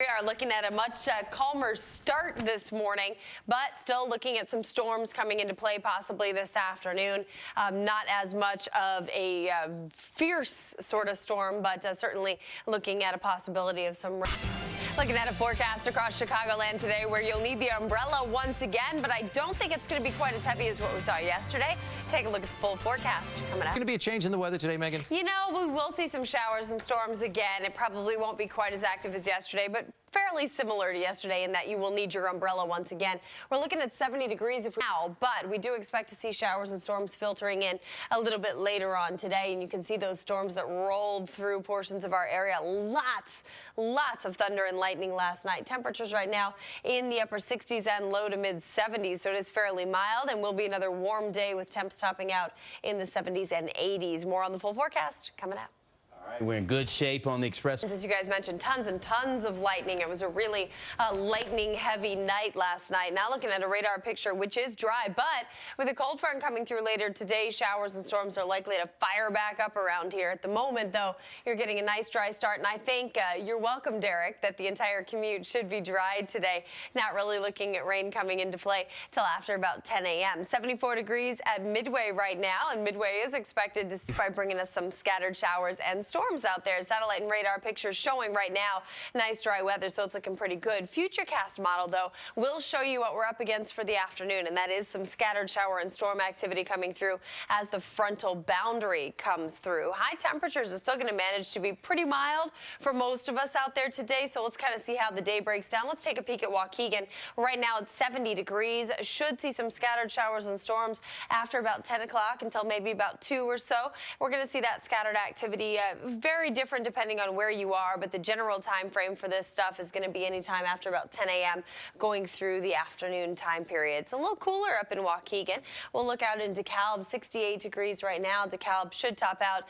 We are looking at a much calmer start this morning, but still looking at some storms coming into play possibly this afternoon. Not as much of a fierce sort of storm, but certainly looking at a possibility of some rain. Looking at a forecast across Chicagoland today where you'll need the umbrella once again, but I don't think it's going to be quite as heavy as what we saw yesterday. Take a look at the full forecast coming up. Going to be a change in the weather today, Megan? You know, we will see some showers and storms again. It probably won't be quite as active as yesterday, but fairly similar to yesterday in that you will need your umbrella once again. We're looking at 70 degrees now, but we do expect to see showers and storms filtering in a little bit later on today, and you can see those storms that rolled through portions of our area. Lots of thunder and lightning last night. Temperatures right now in the upper 60s and low to mid 70s, so it is fairly mild and will be another warm day with temps topping out in the 70s and 80s. More on the full forecast coming up. All right, we're in good shape on the express. As you guys mentioned, tons and tons of lightning. It was a really lightning-heavy night last night. Now looking at a radar picture, which is dry, but with a cold front coming through later today, showers and storms are likely to fire back up around here. At the moment, though, you're getting a nice dry start, and I think you're welcome, Derek, that the entire commute should be dry today. Not really looking at rain coming into play till after about 10 a.m. 74 degrees at Midway right now, and Midway is expected to see by bringing us some scattered showers and storms out there. Satellite and radar pictures showing right now nice dry weather, so it's looking pretty good. Futurecast model, though, will show you what we're up against for the afternoon, and that is some scattered shower and storm activity coming through as the frontal boundary comes through. High temperatures are still going to manage to be pretty mild for most of us out there today, so let's kind of see how the day breaks down. Let's take a peek at Waukegan. Right now it's 70 degrees. Should see some scattered showers and storms after about 10 o'clock until maybe about 2 or so. We're going to see that scattered activity very different depending on where you are, but the general time frame for this stuff is going to be anytime after about 10 a.m. going through the afternoon time period. It's a little cooler up in Waukegan. We'll look out in DeKalb, 68 degrees right now. DeKalb should top out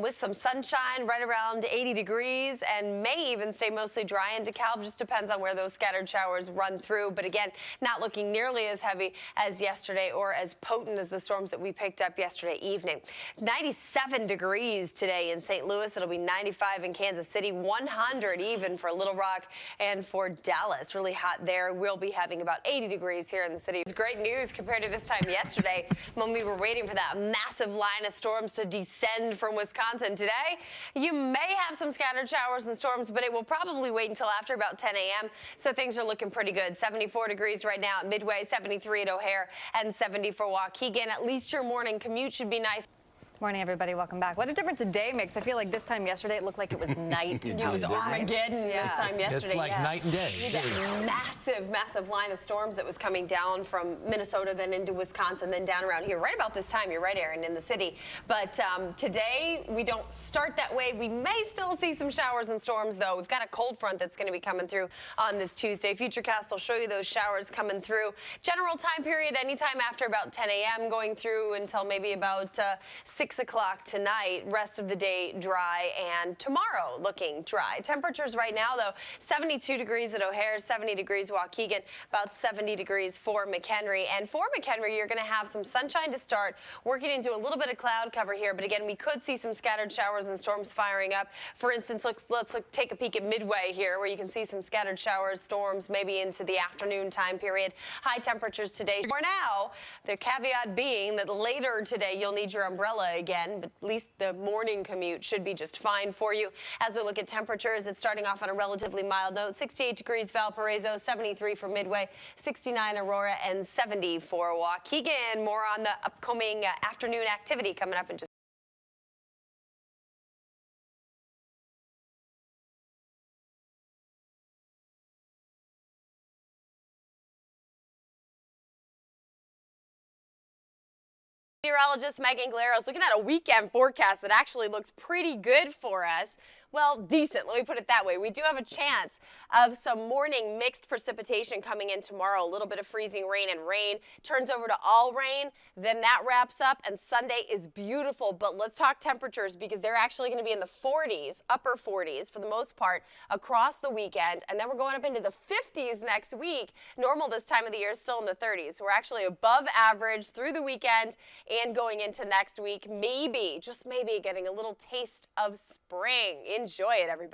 with some sunshine right around 80 degrees and may even stay mostly dry in DeKalb. Just depends on where those scattered showers run through, but again, not looking nearly as heavy as yesterday or as potent as the storms that we picked up yesterday evening. 97 degrees today in St. Louis. It'll be 95 in Kansas City, 100 even for Little Rock and for Dallas. Really hot there. We'll be having about 80 degrees here in the city. It's great news compared to this time yesterday when we were waiting for that massive line of storms to descend from Wisconsin. Today, you may have some scattered showers and storms, but it will probably wait until after about 10 a.m. So things are looking pretty good. 74 degrees right now at Midway, 73 at O'Hare, and 70 for Waukegan. At least your morning commute should be nice. Morning, everybody. Welcome back. What a difference a day makes. I feel like this time yesterday it looked like it was night. It was Armageddon this time yesterday. It's like night and day. Massive line of storms that was coming down from Minnesota, then into Wisconsin, then down around here. Right about this time, you're right, Aaron, in the city. But today, we don't start that way. We may still see some showers and storms, though. We've got a cold front that's going to be coming through on this Tuesday. Futurecast will show you those showers coming through. General time period, anytime after about 10 a.m. going through until maybe about 6 o'clock tonight. Rest of the day dry, and tomorrow looking dry. Temperatures right now, though, 72 degrees at O'Hare, 70 degrees Waukegan, about 70 degrees for McHenry. And for McHenry, you're going to have some sunshine to start, working into a little bit of cloud cover here. But again, we could see some scattered showers and storms firing up. For instance, let's take a peek at Midway here, where you can see some scattered showers, storms, maybe into the afternoon time period. High temperatures today. For now, the caveat being that later today, you'll need your umbrella again, but at least the morning commute should be just fine for you. As we look at temperatures, it's starting off on a relatively mild note. 68 degrees Valparaiso, 73 for Midway, 69 Aurora, and 70 for Waukegan. More on the upcoming afternoon activity coming up in just meteorologist Megan Glaros looking at a weekend forecast that actually looks pretty good for us. Well, decent, let me put it that way. We do have a chance of some morning mixed precipitation coming in tomorrow. A little bit of freezing rain and rain turns over to all rain. Then that wraps up, and Sunday is beautiful. But let's talk temperatures, because they're actually going to be in the 40s, upper 40s for the most part across the weekend. And then we're going up into the 50s next week. Normal this time of the year is still in the 30s. So we're actually above average through the weekend and going into next week. Maybe, just maybe, getting a little taste of spring. Enjoy it, everybody.